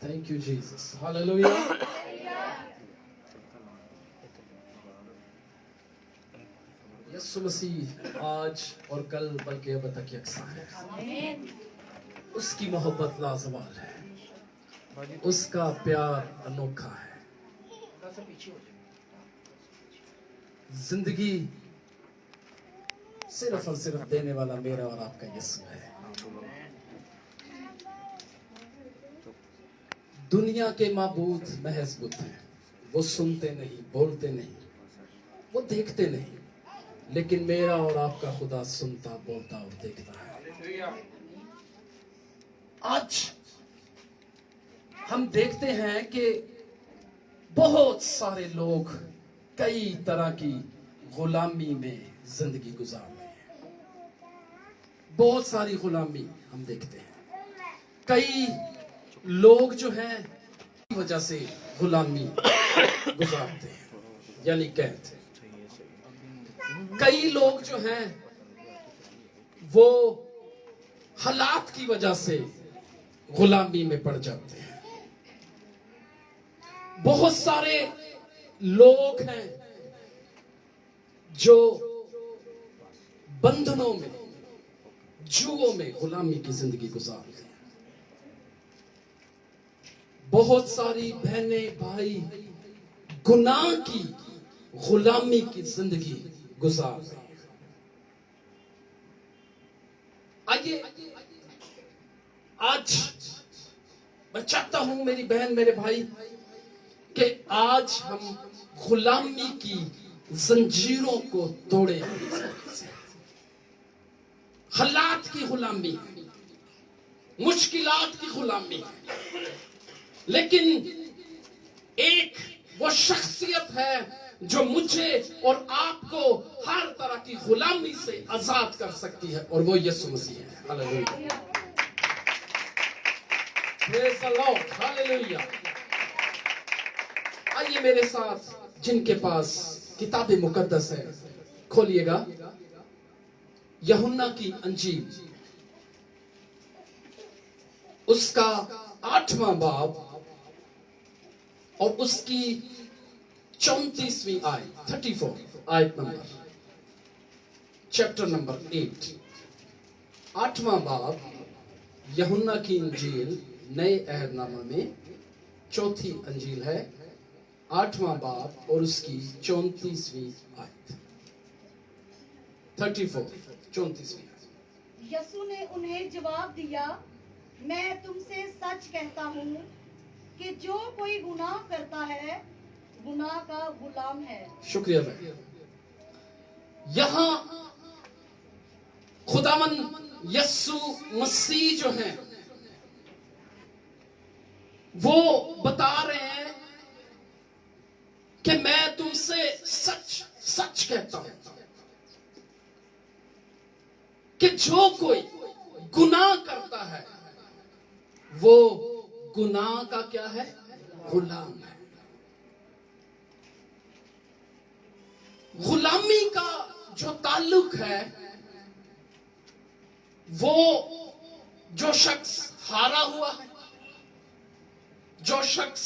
Thank you, Jesus. Hallelujah. यीशु मसीह आज और कल बल्कि अब तक यकसा है। उसकी मोहब्बत लाजवाल है, उसका प्यार अनोखा है। जिंदगी सिर्फ और सिर्फ देने वाला मेरा और आपका यीशु है। दुनिया के माबूद महज बुत हैं, वो सुनते नहीं, बोलते नहीं, वो देखते नहीं, लेकिन मेरा और आपका खुदा सुनता, बोलता और देखता है। आज हम देखते हैं कि बहुत सारे लोग कई तरह की गुलामी में जिंदगी गुजार रहे हैं। बहुत सारी गुलामी हम देखते हैं। कई लोग जो हैं की वजह से गुलामी गुजारते हैं, यानी कैद। कई लोग जो हैं वो हालात की वजह से गुलामी में पड़ जाते हैं। बहुत सारे लोग हैं जो बंधनों में, जुओं में गुलामी की जिंदगी गुजारते हैं। बहुत सारी बहनें भाई गुनाह की गुलामी की जिंदगी गुजार रहे हैं। आइए आज मैं चाहता हूं मेरी बहन मेरे भाई कि आज हम गुलामी की जंजीरों को तोड़े। हालात की गुलामी, मुश्किलात की गुलामी, लेकिन एक वो शख्सियत है जो मुझे और आपको हर तरह की गुलामी से आजाद कर सकती है, और वो यीशु मसीह है। Hallelujah, praise the Lord, hallelujah. आइए मेरे साथ जिनके पास किताब मुकद्दस है खोलिएगा यूहन्ना की अंजील, उसका 8वां बाब और उसकी 34वीं आयत, 34 आयत नंबर, चैप्टर नंबर 8। 8वां बाब यूहन्ना की अंजील नए अहदनामा में चौथी अंजील है, 8वां बाब और उसकी 34वीं आयत। 34 34वीं आयत। यीशु ने उन्हें जवाब दिया, मैं तुमसे सच कहता हूँ कि जो कोई गुनाह करता है गुनाह का गुलाम है। शुक्रिया भाई। यहां खुदावन यीशु मसीह जो हैं वो बता रहे हैं कि मैं तुमसे सच सच कहता हूं कि जो कोई गुनाह करता है वो गुनाह का क्या है? गुलाम है। गुलामी का जो ताल्लुक है वो जो शख्स हारा हुआ है, जो शख्स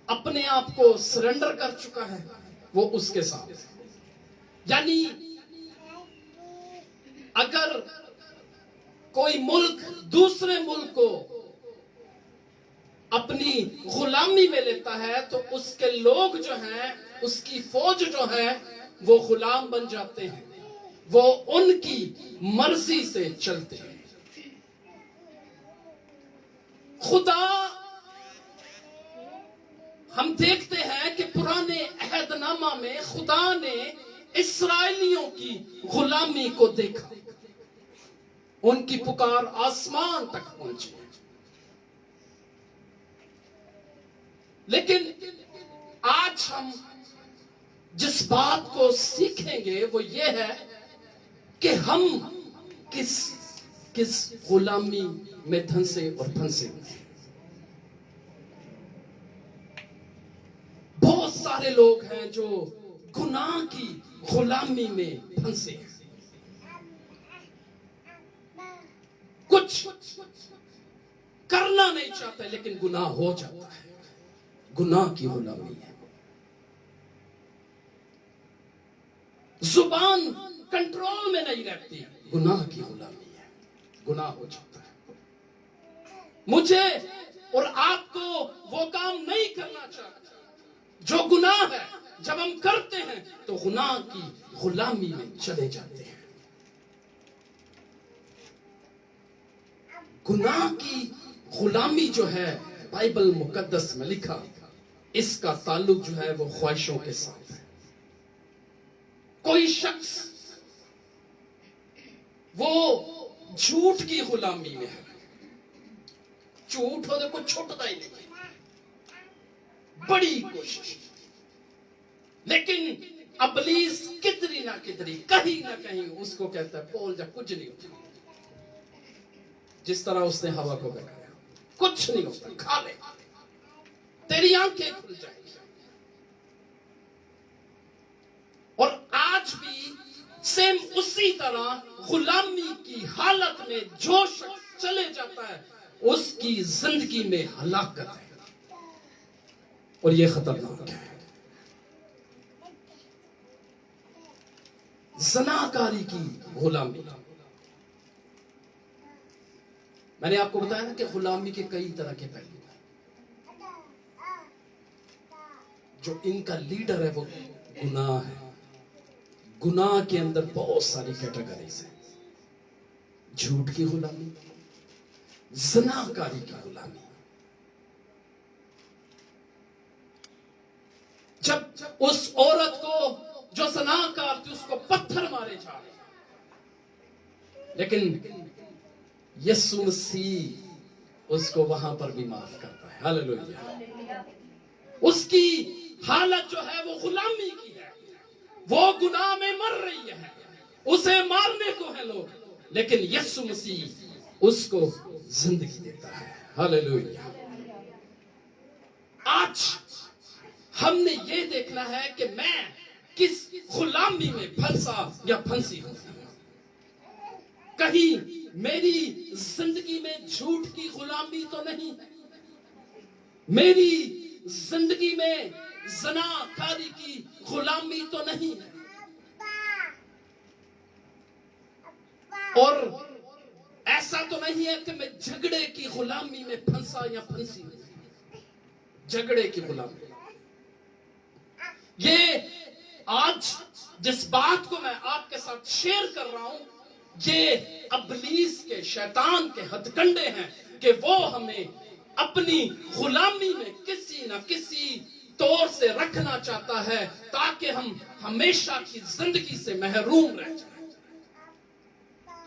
अपने आप को सरेंडर कर चुका है, वो उसके साथ है। यानी अगर कोई मुल्क दूसरे मुल्क को अपनी गुलामी में लेता है तो उसके लोग जो हैं, उसकी फौज जो है वो गुलाम बन जाते हैं, वो उनकी मर्जी से चलते हैं। खुदा, हम देखते हैं कि पुराने अहदनामा में खुदा ने इस्राएलियों की गुलामी को देखा, उनकी पुकार आसमान तक पहुंची। लेकिन आज हम जिस बात को सीखेंगे वो ये है कि हम किस किस गुलामी में धंसे और फंसे हुए हैं। बहुत सारे लोग हैं जो गुनाह की गुलामी में फंसे हैं। कुछ करना नहीं चाहते लेकिन गुनाह हो जाता है। गुनाह की गुलामी है। जुबान कंट्रोल में नहीं रहती, गुनाह की गुलामी है। गुनाह हो जाता है। मुझे और आपको वो काम नहीं करना चाहिए जो गुनाह है। जब हम करते हैं तो गुनाह की गुलामी में चले जाते हैं। गुनाह की गुलामी जो है, बाइबल मुकद्दस में लिखा, इसका ताल्लुक जो है वो ख्वाहिशों के साथ है। कोई शख्स वो झूठ की गुलामी में है। झूठ हो तो कुछ छूटता ही नहीं, बड़ी कोशिश, लेकिन इब्लीस कितनी ना कितनी कहीं ना कहीं उसको कहता है बोल जा, कुछ नहीं होता। जिस तरह उसने हवा को बहकाया, कुछ नहीं होता, खा ले, तेरी आंखें खुल जाएंगी। और आज भी सेम उसी तरह गुलामी की हालत में जो शख्स चले जाता है उसकी जिंदगी में हलाकत है, और यह खतरनाक है। ज़नाकारी की गुलामी। मैंने आपको बताया ना कि गुलामी के कई तरह के पहलू हैं। जो इनका लीडर है वो गुनाह है। गुनाह के अंदर बहुत सारी कैटेगरीज हैं। झूठ की गुलामी, ज़नाकारी की गुलामी। जब उस औरत को जो ज़नाकार थी उसको पत्थर मारे जा रहे, लेकिन यीशु मसीह उसको वहां पर भी माफ करता है। हालेलुया। उसकी हालत जो है वो गुलामी की है। वो गुनाह में मर रही है, उसे मारने को है लोग, लेकिन यीशु मसीह उसको जिंदगी देता है। हालेलुया। आज हमने ये देखना है कि मैं किस गुलामी में फंसा या फंसी हूं। कहीं मेरी जिंदगी में झूठ की गुलामी तो नहीं, मेरी जिंदगी में ज़नाकारी की गुलामी तो नहीं है, और ऐसा तो नहीं है कि मैं झगड़े की गुलामी में फंसा या फंसी हूं। झगड़े की गुलामी, ये आज जिस बात को मैं आपके साथ शेयर कर रहा हूं, ये इब्लीस के, शैतान के हथकंडे हैं कि वो हमें अपनी गुलामी में किसी न किसी तौर से रखना चाहता है ताकि हम हमेशा की जिंदगी से महरूम रह जाएं।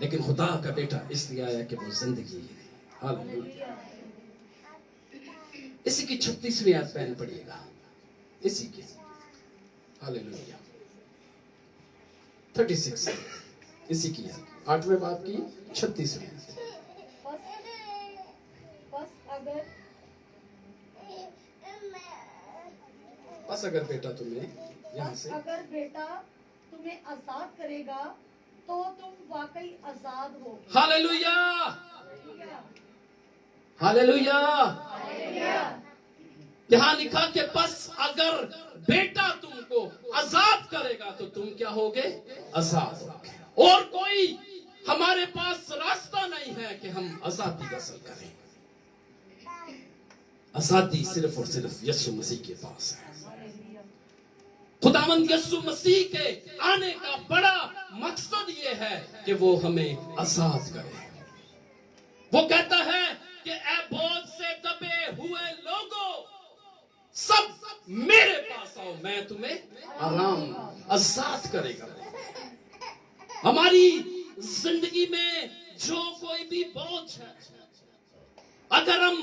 लेकिन खुदा का बेटा इसलिए आया कि वो जिंदगी ही नहीं। हालेलुया। इसी की 36वीं आयत पहन पड़िएगा, इसी की। हालेलुया। 36, इसी की है, 8वें बाब की 36वीं आयत। बस अगर बेटा तुम्हें यहाँ से, अगर बेटा तुम्हें आजाद करेगा तो तुम वाकई आजाद हो। हालेलुया। हालेलुया। यहाँ लिखा कि बस अगर बेटा तुमको आजाद करेगा तो तुम क्या होगे? आजाद होगे। और कोई हमारे पास रास्ता नहीं है कि हम आजादी हासिल करें। आजादी सिर्फ और सिर्फ यीशु मसीह के पास है। खुदावंद यीशु मसीह के आने का बड़ा मकसद ये है कि वो हमें आजाद करे। वो कहता है कि ऐ बोझ से दबे हुए लोगों, सब मेरे पास आओ, मैं तुम्हें आराम, आजाद करेगा। हमारी जिंदगी में जो कोई भी बोझ है, अगर हम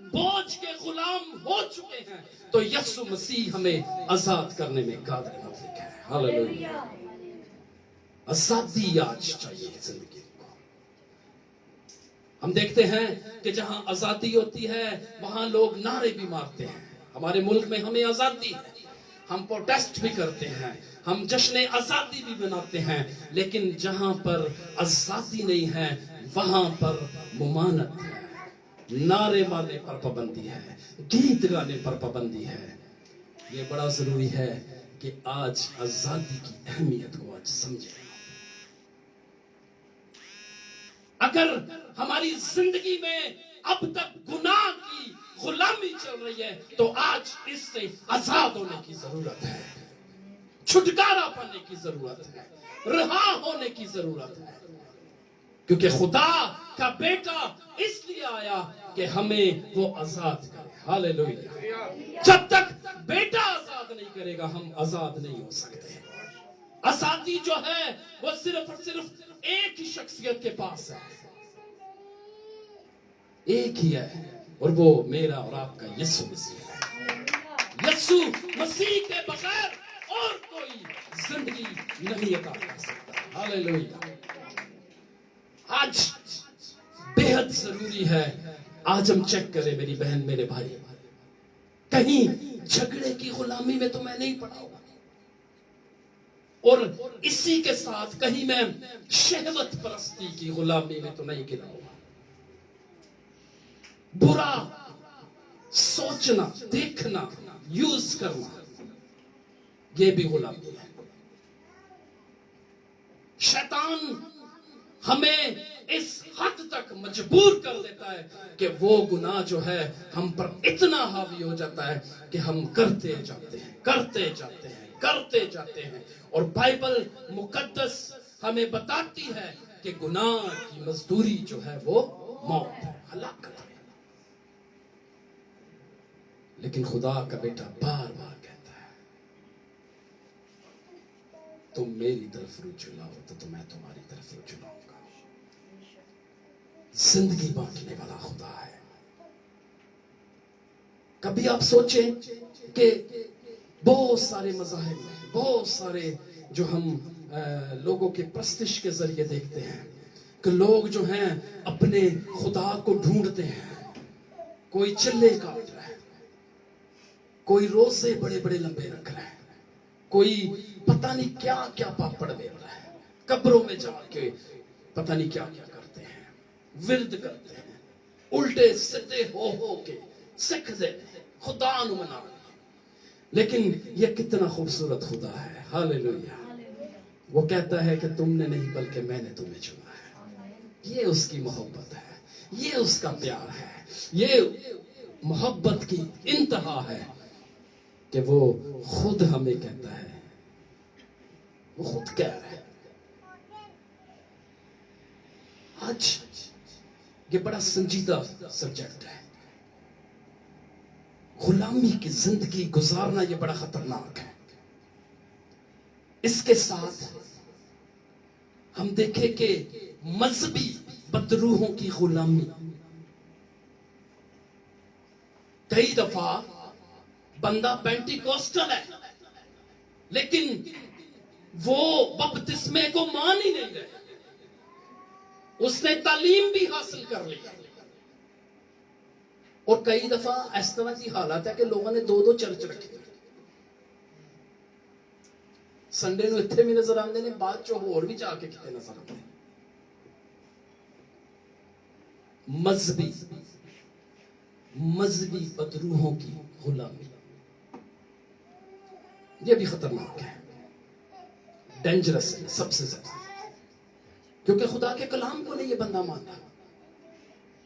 बोझ के गुलाम हो चुके हैं तो यीशु मसीह हमें आजाद करने में कादिर मुतलक है। हालेलुया। आजादी आज चाहिए जिंदगी को। हम देखते हैं कि जहां आजादी होती है वहां लोग नारे भी मारते हैं। हमारे मुल्क में हमें आजादी है, हम प्रोटेस्ट भी करते हैं, हम जश्न आजादी भी मनाते हैं, लेकिन जहां पर आजादी नहीं है वहां पर मुमानत है। नारे मारने पर पाबंदी है, गीत गाने पर पाबंदी है। ये बड़ा जरूरी है कि आज आजादी की अहमियत को आज समझें। अगर हमारी जिंदगी में अब तक गुनाह की गुलामी चल रही है तो आज इससे आजाद होने की जरूरत है, छुटकारा पाने की जरूरत है, रहा होने की जरूरत है। क्योंकि खुदा का बेटा इसलिए आया कि हमें वो आजाद करे। हालेलुया। जब तक बेटा आजाद नहीं करेगा हम आजाद नहीं हो सकते। आजादी जो है वो सिर्फ और सिर्फ एक ही शख्सियत के पास है, एक ही है, और वो मेरा और आपका यीशु मसीह है। यीशु मसीह के बगैर और कोई जिंदगी नहीं अता कर सकता। हालेलुया। आज बेहद जरूरी है, आज हम चेक करें मेरी बहन मेरे भाई, कहीं झगड़े की गुलामी में तो मैं नहीं पड़ा हूं, और इसी के साथ कहीं मैं शहवत परस्ती की गुलामी में तो नहीं गिरा हुआ। बुरा सोचना, देखना, यूज करना, ये भी गुलामी है। शैतान हमें इस हद तक मजबूर कर देता है कि वो गुनाह जो है हम पर इतना हावी हो जाता है कि हम करते जाते हैं, करते जाते हैं, करते जाते हैं। और बाइबल मुकद्दस हमें बताती है कि गुनाह की मजदूरी जो है वो मौत है, हलाकत है। लेकिन खुदा का बेटा बार बार कहता है तुम मेरी तरफ रुझ लाओ तो मैं तुम्हारी तरफ रुझ लाऊंगा। जिंदगी बांटने वाला खुदा है। कभी आप सोचें कि बहुत सारे मज़ाहिब में, बहुत सारे जो हम लोगों के प्रस्तिश के जरिए देखते हैं कि लोग जो हैं अपने खुदा को ढूंढते हैं। कोई चिल्ले काट रहा है, कोई रोजे बड़े बड़े लंबे रख रहा है, कोई पता नहीं क्या क्या पापड़ बेल रहा है, कब्रों में जाके पता नहीं क्या क्या करते हैं, विरद करते हैं, उल्टे सीधे हो के सिख दे खुदा नु मना। लेकिन ये कितना खूबसूरत खुदा है। हालेलुया। वो कहता है कि तुमने नहीं बल्कि मैंने तुम्हें चुना है। ये उसकी मोहब्बत है, ये उसका प्यार है, ये मोहब्बत की इंतहा है कि वो खुद हमें कहता है, वो खुद कह रहा है। आज ये बड़ा संजीदा सब्जेक्ट है। गुलामी की जिंदगी गुजारना ये बड़ा खतरनाक है। इसके साथ हम देखें कि मजहबी बदरूहों की गुलामी। कई दफा बंदा पेंटिकोस्टल है लेकिन वो बपतिस्मे को मान ही नहीं रहे। उसने तालीम भी हासिल कर ली और कई दफा इस तरह की हालत है कि लोगों ने दो दो चर्च रखे। संडे ਨੂੰ ਇੱਥੇ भी नजर आते हैं, बाद चो होर भी जाके कितने नजर आते हैं। मजहबी बदरूहों की गुलामी ये भी खतरनाक है, डेंजरस है सबसे ज्यादा। क्योंकि खुदा के कलाम को नहीं ये बंदा मानता,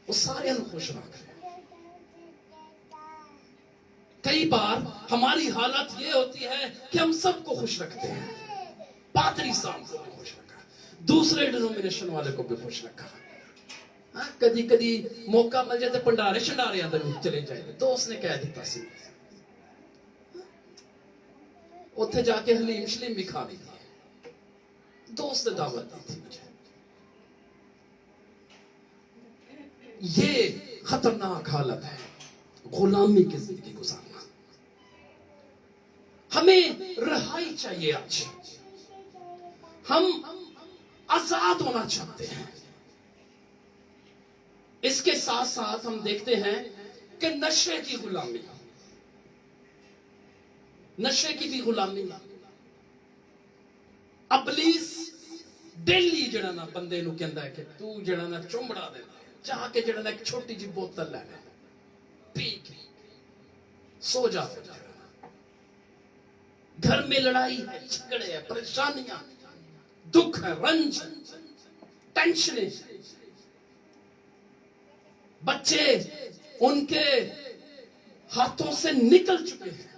वो सारे खुश रख रहे। कई बार हमारी हालत ये होती है कि हम सबको खुश रखते हैं। पादरी साहब को भी खुश रखा, दूसरे डिनोमिनेशन वाले को भी खुश रखा। कदी कदी मौका मिल जाए भंडारे शंडारे चले जाए। दोस्त ने कह दिता सी उत्थे जाके हलीम शलीम भी खा ली थी, दोस्त ने दावत दी थी मुझे। ये खतरनाक हालत है, गुलामी की जिंदगी गुजारना। हमें रिहाई चाहिए। आज हम आजाद होना चाहते हैं। इसके साथ साथ हम देखते हैं कि नशे की गुलामी, नशे की भी गुलामी। अबलीस डेली जड़ा ना बंदे नूं कहंदा है कि तू जड़ा ना चुंबड़ा देना, जाके जड़ा एक छोटी जी बोतल ले पी के सो जा। घर में लड़ाई है, झगड़े है, परेशानियां, दुख है, रंज, टेंशन है, बच्चे उनके हाथों से निकल चुके हैं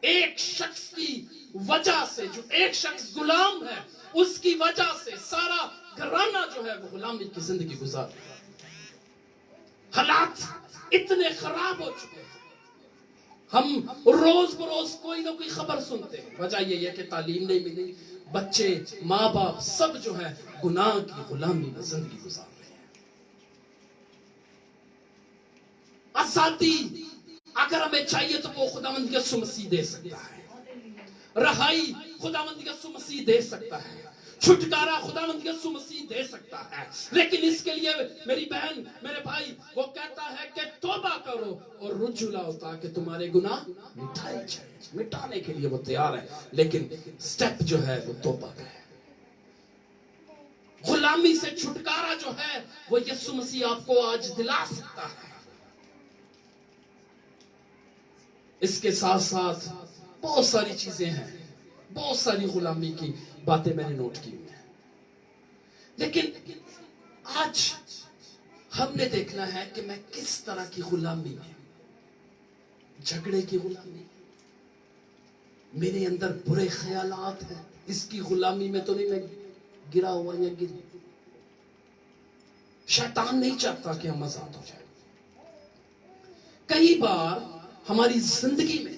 एक शख्स की वजह से। जो एक शख्स गुलाम है उसकी वजह से सारा घराना जो है वो गुलामी की जिंदगी गुजार रहा है। हालात इतने खराब हो चुके हैं, हम रोज बरोज कोई ना कोई खबर सुनते हैं। वजह यही है कि तालीम नहीं मिली, बच्चे माँ बाप सब जो है गुनाह की गुलामी में जिंदगी गुजार रहे हैं। आजादी अगर हमें चाहिए तो वो खुदावंद यीशु मसीह दे सकता है, रहाई खुदावंद यीशु मसीह दे सकता है, छुटकारा खुदावंद यीशु मसीह दे सकता है। लेकिन इसके लिए मेरी बहन मेरे भाई वो कहता है कि तौबा करो और रुजू लाओ ताकि तुम्हारे गुनाह मिटाए जाए। मिटाने के लिए वो तैयार है, लेकिन स्टेप जो है वो तौबा का है। गुलामी से छुटकारा जो है वो यीशु मसीह आपको आज दिला सकता है। इसके साथ साथ बहुत सारी चीजें हैं, बहुत सारी गुलामी की बातें मैंने नोट की हुई हैं, लेकिन आज हमने देखना है कि मैं किस तरह की गुलामी में, झगड़े की गुलामी, मेरे अंदर बुरे ख्यालात हैं, इसकी गुलामी में तो नहीं मैं गिरा हुआ या गिरी। शैतान नहीं चाहता कि हम आजाद हो जाए। कई बार हमारी जिंदगी में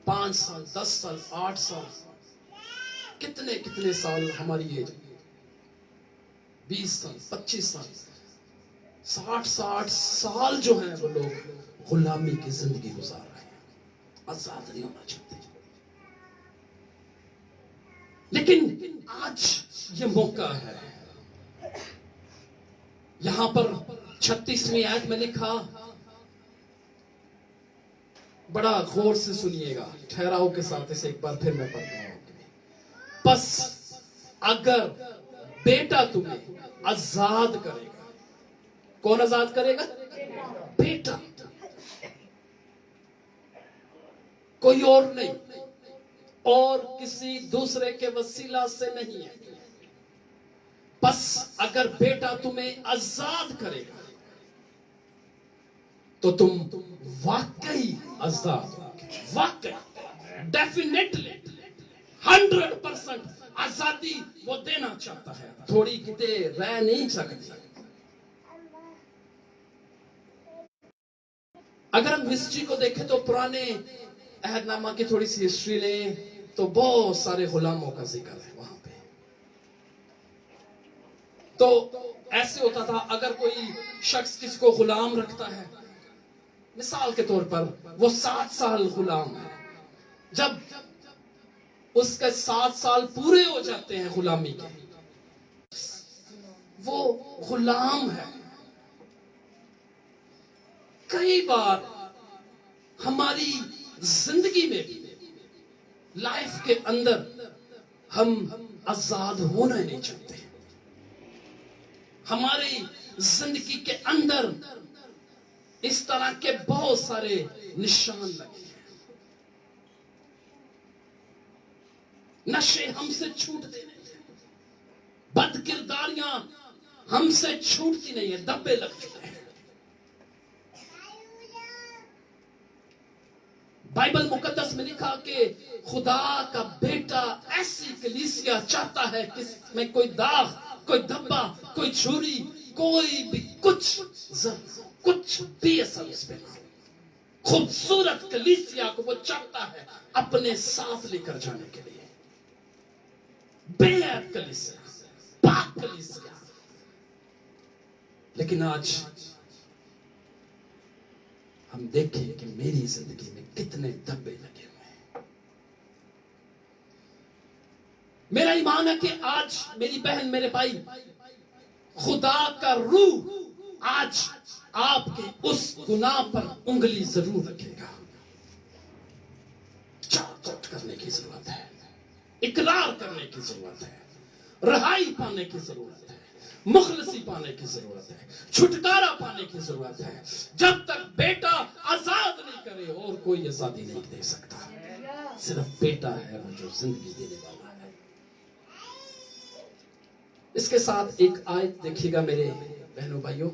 5 साल 10 साल 8 साल कितने कितने साल हमारी एज 20 साल 25 साल 60 साल जो है वो लोग गुलामी की जिंदगी गुजार रहे हैं, आजाद नहीं होना चाहते। लेकिन आज ये मौका है, यहां पर 36वीं आयत में लिखा, बड़ा गौर से सुनिएगा, ठहराव के साथ इसे एक बार फिर मैं पढ़ता हूं। बस अगर बेटा तुम्हें आजाद करेगा, कौन आजाद करेगा? बेटा, कोई और नहीं, और किसी दूसरे के वसीला से नहीं है। बस अगर बेटा तुम्हें आजाद करेगा तो तुम वाकई आजाद होगे, वाकई, डेफिनेटली 100% आजादी वो देना चाहता है, थोड़ी किते रह नहीं सकती। अगर हम हिस्ट्री को देखें तो पुराने अहदनामा की थोड़ी सी हिस्ट्री लें तो बहुत सारे गुलामों का जिक्र है वहां पे। तो ऐसे होता था, अगर कोई शख्स किसको गुलाम रखता है, मिसाल के तौर पर वो 7 साल गुलाम है, जब उसके 7 साल पूरे हो जाते हैं गुलामी के, वो गुलाम है। कई बार हमारी जिंदगी में भी, लाइफ के अंदर हम आजाद होना नहीं चाहते। हमारी जिंदगी के अंदर इस तरह के बहुत सारे निशान लगे हैं। नशे हमसे छूटते नहीं है, बदकिरदारियां हमसे छूटती नहीं है, दब्बे लग चुके हैं। बाइबल मुकद्दस में लिखा कि खुदा का बेटा ऐसी कलीसिया चाहता है कि इसमें कोई दाग, कोई धब्बा, कोई छुरी, कोई भी कुछ भी असर इस पे ना। खूबसूरत कलीसिया को वो चाहता है अपने साथ लेकर जाने के लिए, बेअद कलीसिया, पाक कलीसिया। लेकिन आज हम देखें कि मेरी जिंदगी में कितने धब्बे लगे हुए हैं। मेरा ईमान है कि आज मेरी बहन मेरे भाई, खुदा का रूह आज आपके उस गुनाह पर उंगली जरूर रखेगा। चाट करने की जरूरत है, इकरार करने की जरूरत है, रहाई पाने की जरूरत है, مخلصی پانے کی ضرورت ہے, چھٹکارا پانے کی ضرورت ہے. جب تک بیٹا آزاد نہیں کرے اور کوئی آزادی نہیں دے سکتا. صرف بیٹا ہے وہ جو زندگی دینے والا ہے. اس کے ساتھ ایک آیت دیکھیے گا میرے بہنوں بھائیوں,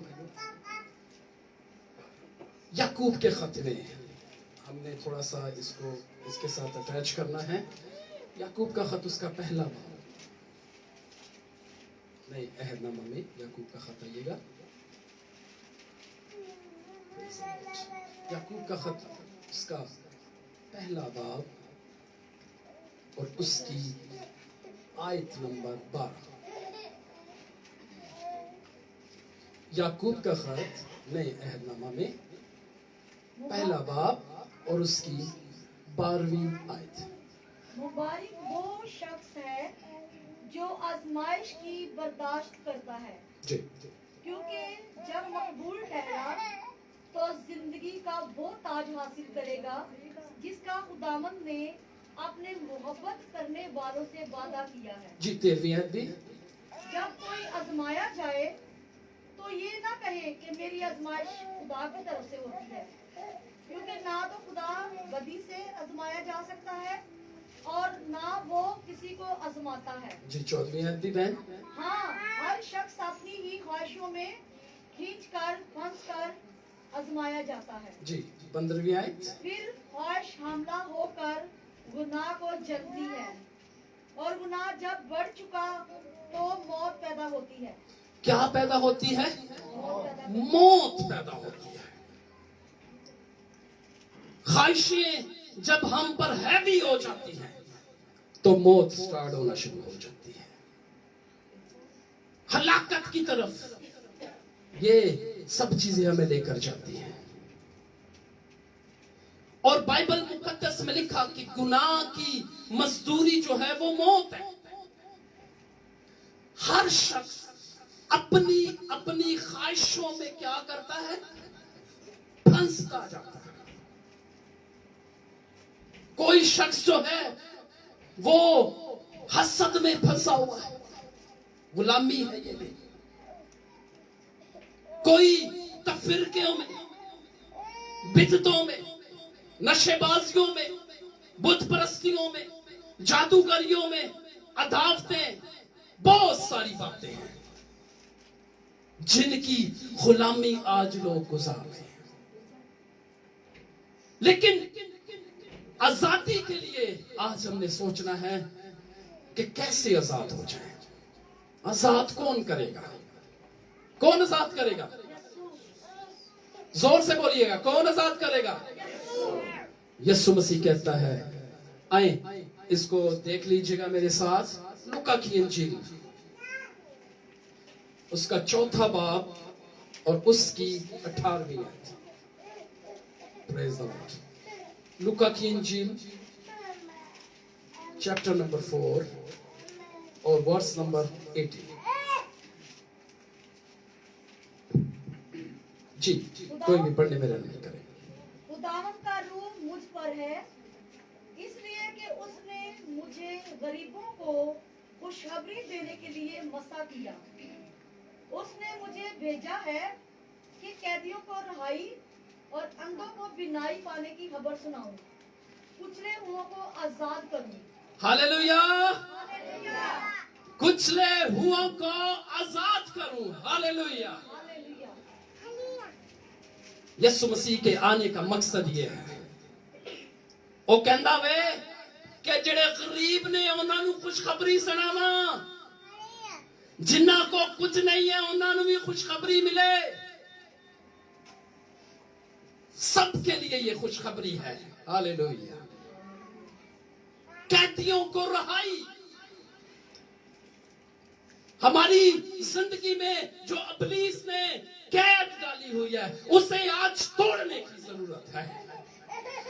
یعقوب کے خط میں ہم نے تھوڑا سا اس کو اس کے ساتھ اٹیچ کرنا ہے. یعقوب کا خط اس کا پہلا باب, نہیں عہد نامہ میں یعقوب کا خط آئیے گا. یعقوب کا خط اس کا پہلا باب اور اس کی آیت نمبر 12. یعقوب کا خط نئے عہد نامہ میں پہلا باب اور اس کی 12ویں آیت. مبارک وہ شخص ہے جو آزمائش کی برداشت کرتا ہے, جی کیونکہ جب مقبول ٹھہرا تو زندگی کا وہ تاج حاصل کرے گا جس کا خداوند نے اپنے محبت کرنے والوں سے وعدہ کیا ہے. جی 13ویں آیت بھی. جب کوئی آزمایا جائے تو یہ نہ کہے کہ میری آزمائش خدا کی طرف سے ہوتی ہے, کیونکہ نہ تو خدا بدی سے آزمایا جا سکتا ہے اور نہ وہ کسی کو آزماتا ہے. جی 14ویں آیت بھی بہن. ہاں, ہر شخص اپنی ہی خواہشوں میں کھینچ کر پھنس کر آزمایا جاتا ہے. جی 15ویں آیت. پھر خواہش حاملہ ہو کر گناہ کو جلتی ہے, اور گناہ جب بڑھ چکا تو موت پیدا ہوتی ہے. کیا پیدا ہوتی ہے؟ موت موت پیدا ہوتی ہے. خواہشیں جب ہم پر ہیوی ہو جاتی ہیں تو موت سٹارٹ ہونا شروع ہو جاتی ہے, ہلاکت کی طرف یہ سب چیزیں ہمیں لے کر جاتی ہیں. اور بائبل مقدس میں لکھا کہ گناہ کی مزدوری جو ہے وہ موت ہے. ہر شخص اپنی اپنی خواہشوں میں کیا کرتا ہے؟ پھنستا جاتا ہے. کوئی شخص جو ہے وہ حسد میں پھنسا ہوا ہے, غلامی ہے یہ بھی. کوئی تفرقوں میں, بدعتوں میں, نشے بازیوں میں, بت پرستیوں میں, جادوگریوں میں, عداوتیں, بہت ساری باتیں ہیں جن کی غلامی آج لوگ گزار رہے ہیں. لیکن آزادی کے لیے آج ہم نے سوچنا ہے کہ کیسے آزاد ہو جائیں. آزاد کون کرے گا؟ کون آزاد کرے گا؟ زور سے بولیے گا, کون آزاد کرے گا؟ یسوع مسیح کہتا ہے, آئیں اس کو دیکھ لیجئے گا میرے ساتھ. لوکا کی انجیل اس کا 4 باب اور اس کی 18ویں آیت. پریز دی لارڈ. لوکا کی انجیل چیپٹر نمبر 4 اور ورس نمبر 18. جی کوئی بھی پڑھنے میں رہنمائی کرے. خداوند کا روح مجھ پر ہے, اس لیے کہ اس نے مجھے غریبوں کو خوشخبری دینے کے لیے مسا کیا. اس نے مجھے بھیجا ہے کہ قیدیوں کو رہائی اور اندھوں کو بینائی پانے کی خبر سناؤں, کچلے ہوئوں کو آزاد کروں. ہاللیلویا. ہاللیلویا. کچلے ہوئوں کو آزاد کروں. ہاللیلویا. ہاللیلویا. یسوع مسیح کے آنے کا مقصد یہ ہے, وہ کہندا وے کہ جڑے غریب نے انہاں نوں خوشخبری سناواں, جنہاں کو کچھ نہیں ہے انہاں نوں بھی خوشخبری ملے. سب کے لیے یہ خوشخبری ہے. ہاللیلویا. قیدیوں کو رہائی. ہماری زندگی میں جو ابلیس نے قید ڈالی ہوئی ہے اسے آج توڑنے کی ضرورت ہے,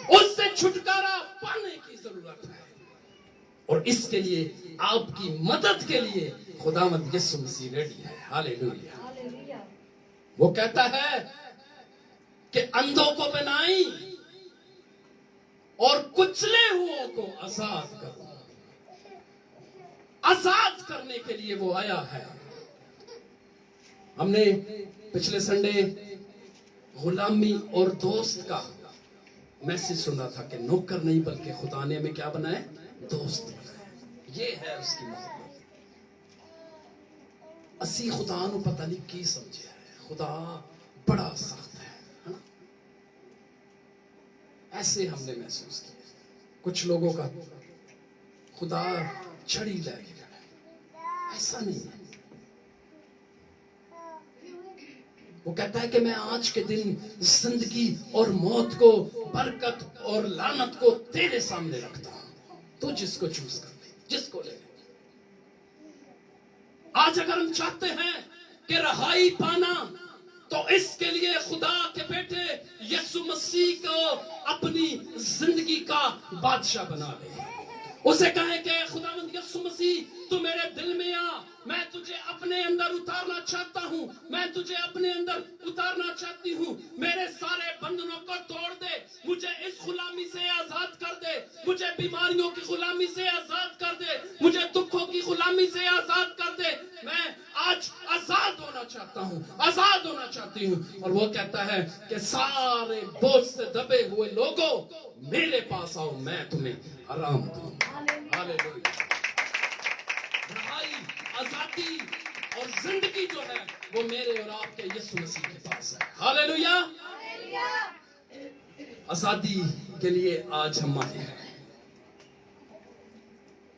اس سے چھٹکارا پانے کی ضرورت ہے. اور اس کے لیے آپ کی مدد کے لیے خداوند یسوع مسیح ریڈی ہے. ہاللیلویا. ہاللیلویا. وہ کہتا ہے کہ اندھوں کو بینائی اور کچلے ہوئوں کو آزاد کرو. آزاد کرنے کے لیے وہ آیا ہے. ہم نے پچھلے سنڈے غلامی اور دوست کا میسج سنا تھا کہ نوکر نہیں بلکہ خدا نے ہمیں کیا بنایا؟ دوست بنایا. یہ ہے اس کی محبت. اسی خدا نو پتہ نہیں کی سمجھے ہے. خدا بڑا سخت ہے نا؟ ایسے ہم نے محسوس کیا. کچھ لوگوں کا خدا چھڑی لے گیا، ایسا نہیں ہے. وہ کہتا ہے کہ میں آج کے دن زندگی اور موت کو، برکت اور لعنت کو تیرے سامنے رکھتا ہوں، تو جس کو چوز کر لے، جس کو لے لے. آج اگر ہم چاہتے ہیں کہ رہائی پانا تو اس کے لیے خدا کے بیٹے یسوع مسیح کو اپنی زندگی کا بادشاہ بنا لے. اسے کہیں کہ خداوند یسوع مسیح تو میرے دل میں آ، میں تجھے اپنے اندر اتارنا چاہتا ہوں، میں تجھے اپنے اندر اتارنا چاہتی ہوں. میرے سارے بندھنوں کو توڑ دے، مجھے اس غلامی سے آزاد کر دے، مجھے بیماریوں کی غلامی سے آزاد کر دے، مجھے دکھوں کی غلامی سے آزاد کر دے. میں آج آزاد ہونا چاہتا ہوں، آزاد ہونا چاہتی ہوں. اور وہ کہتا ہے کہ سارے بوجھ سے دبے ہوئے لوگوں میرے پاس آؤ، میں تمہیں آرام دوں. ہاللیلویا. رہائی، آزادی اور زندگی جو ہے وہ میرے اور آپ کے یسوع مسیح کے پاس ہے. ہاللیلویا. آزادی کے لیے آج ہم آئے ہیں.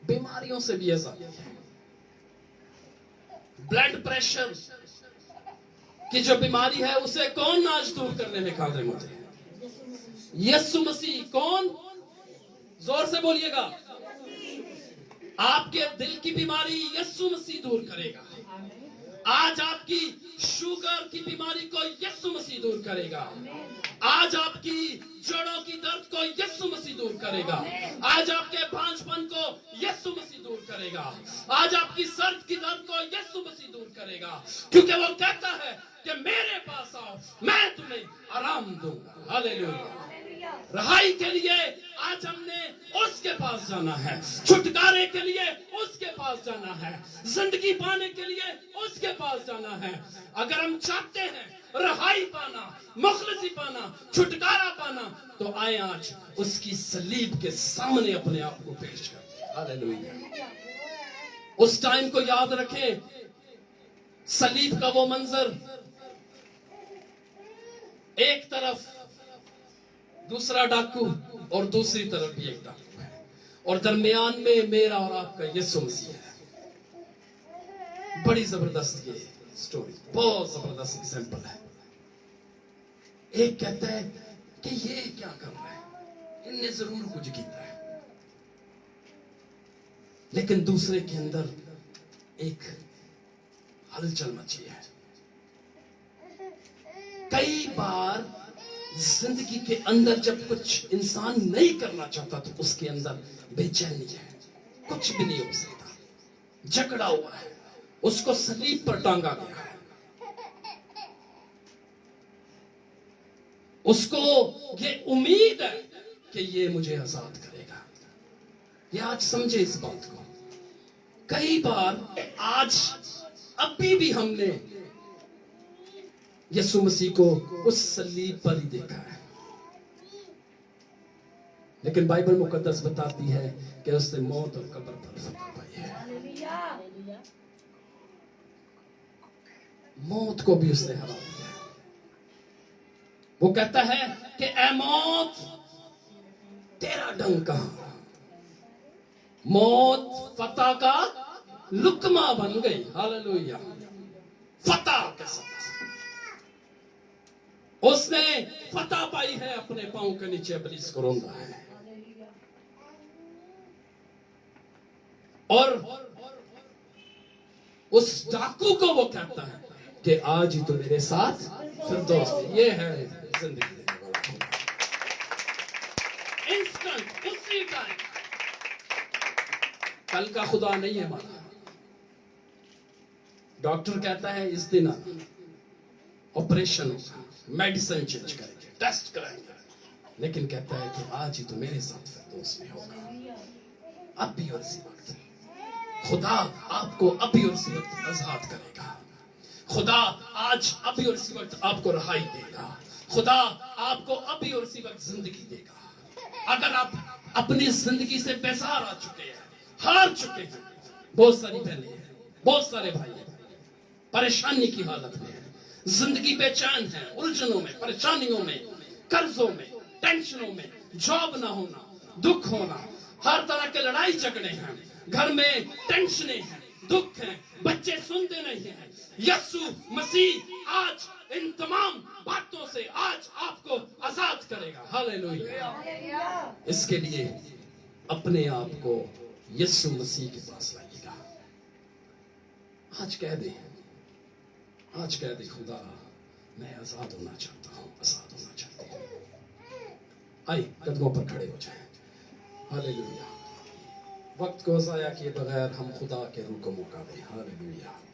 بیماریوں سے بھی آزادی ہے. بلڈ پریشر کی جو بیماری ہے اسے کون آج دور کرنے میں قادر ہوتے ہیں؟ یسوع مسیح. کون؟ زور سے بولیے گا. آپ کے دل کی بیماری یسوع مسیح دور کرے گا. آج آپ کی شوگر کی بیماری کو یسوع مسیح دور کرے گا. آج آپ کی جوڑوں کی درد کو یسوع مسیح دور کرے گا. آج آپ کے بھانج پن کو یسوع مسیح دور کرے گا. آج آپ کی سر کی درد کو یسوع مسیح دور کرے گا. کیونکہ وہ کہتا ہے کہ میرے پاس آؤ، میں تمہیں آرام دوں گا. ہاللیلویا. رہائی کے لیے آج ہم نے اس کے پاس جانا ہے. چھٹکارے کے لیے اس کے پاس جانا ہے. زندگی پانے کے لیے اس کے پاس جانا ہے. اگر ہم چاہتے ہیں رہائی پانا، مخلصی پانا، چھٹکارا پانا، تو آئے آج اس کی صلیب کے سامنے اپنے آپ کو پیش کریں. ہاللیلویا. اس ٹائم کو یاد رکھیں، صلیب کا وہ منظر، ایک طرف دوسرا ڈاکو اور دوسری طرف بھی ایک ڈاکو ہے، اور درمیان میں میرا اور آپ کا یسوع مسیح ہے. بڑی زبردست یہ سٹوری، بہت زبردست ایگزامپل ہے. ایک کہتا ہے کہ یہ کیا کر رہا ہے، ان نے ضرور کچھ کیتا ہے، لیکن دوسرے کے اندر ایک ہلچل مچی ہے. کئی بار زندگی کے اندر جب کچھ انسان نہیں کرنا چاہتا تو اس کے اندر بے چینی ہے. کچھ بھی نہیں ہو سکتا، جھگڑا ہوا ہے، اس کو صلیب پر ٹانگا گیا ہے. اس کو یہ امید ہے کہ یہ مجھے آزاد کرے گا. یہ آج سمجھے اس بات کو. کئی بار آج ابھی بھی ہم نے یسوع مسیح کو اس صلیب پر ہی دیکھا ہے، لیکن بائبل مقدس بتاتی ہے کہ اس نے موت اور قبر پر فتح پائی ہے. موت کو بھی اس نے ہرا دیا. وہ کہتا ہے کہ اے موت تیرا ڈنگ کہاں. موت فتح کا لقمہ بن گئی. ہاللیلویا. فتح کے ساتھ اس نے فتح پائی ہے. اپنے پاؤں کے نیچے ابلیس کو روندا ہے. اور اس ڈاکو کو وہ کہتا ہے کہ آج ہی تو میرے ساتھ فردوس میں. یہ ہے زندگی دینے والا. انسٹنٹ، اسی ٹائم. کل کا خدا نہیں ہے ہمارا. ڈاکٹر کہتا ہے اس دن آپریشن ہوگا، میڈیسن چینج کریں گے، ٹیسٹ کریں گے، لیکن کہتا ہے کہ آج ہی تو میرے ساتھ فردوس میں ہوگا. اب بھی اور اسی وقت خدا آپ کو اب بھی اور اسی وقت آزاد کرے گا. خدا آج ابھی اور اسی وقت آپ کو رہائی دے گا. خدا آپ کو ابھی اور اسی وقت زندگی دے گا. اگر آپ اپنی زندگی سے بیزار آ چکے ہیں, ہار چکے ہیں, بہت ساری بہنیں ہیں, بہت سارے بھائی ہیں, پریشانی کی حالت میں ہیں, زندگی بے چین ہے, الجھنوں میں, پریشانیوں میں, قرضوں میں, ٹینشنوں میں, جاب نہ ہونا, دکھ ہونا, ہر طرح کے لڑائی جھگڑے ہیں, گھر میں ٹینشنیں ہیں, دکھ ہیں, بچے سنتے نہیں ہیں. یسوع مسیح آج ان تمام باتوں سے آج آپ کو آزاد کرے گا. ہاللیلویہ. اس کے لیے اپنے آپ کو یسوع مسیح کے پاس لائیے گا. آج کہہ دیں, آج کہہ دیں, خدا میں آزاد ہونا چاہتا ہوں, آزاد ہونا چاہتا ہوں. آئے قدموں پر کھڑے ہو جائیں. ہاللیلویہ. وقت کو ضائع کیے بغیر ہم خدا کے روح کو موقع دیں. ہاللیلویہ.